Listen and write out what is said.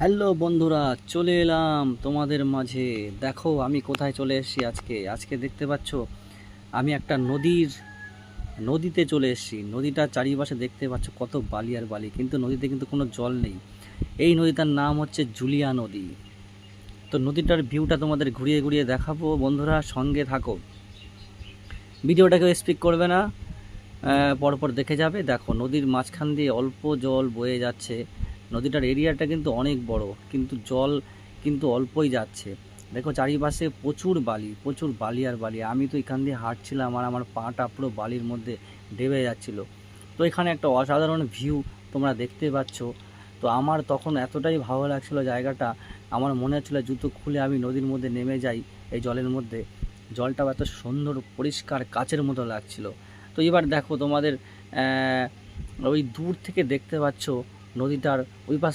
Hello বন্ধুরা, চলে এলাম তোমাদের মাঝে। দেখো আমি কোথায় চলে এসেছি আজকে দেখতে পাচ্ছ আমি একটা নদীতে চলে এসেছি। নদীটার চারিপাশে দেখতে পাচ্ছ কত বালি আর বালি, কিন্তু নদীতে কিন্তু কোনো জল নেই। এই নদীটার নাম হচ্ছে জুলিয়া নদী। তো নদীটার ভিউটা তোমাদের ঘুরিয়ে ঘুরিয়ে দেখাবো, বন্ধুরা সঙ্গে থাকো। ভিডিওটাকে স্পিক করবে না, পরপর দেখে যাবে। দেখো নদীর মাঝখান দিয়ে অল্প জল বয়ে যাচ্ছে। নদীটার এরিয়াটা কিন্তু অনেক বড়, কিন্তু জল কিন্তু অল্পই যাচ্ছে। দেখো চারিপাশে প্রচুর বালি আর বালি। আমি তো এখান দিয়ে হাঁটছিলাম আর আমার পাটা পুরো বালির মধ্যে ডেবে যাচ্ছিল। তো এখানে একটা অসাধারণ ভিউ তোমরা দেখতে পাচ্ছ। তো আমার তখন এতটাই ভালো লাগছিল জায়গাটা, আমার মনে হচ্ছিল জুতো খুলে আমি নদীর মধ্যে নেমে যাই। এই জলের মধ্যে জলটাও এত সুন্দর পরিষ্কার কাচের মতো লাগছিল। তো এবার দেখো তোমাদের ওই দূর থেকে দেখতে পাচ্ছ নদীটার ওই পাশ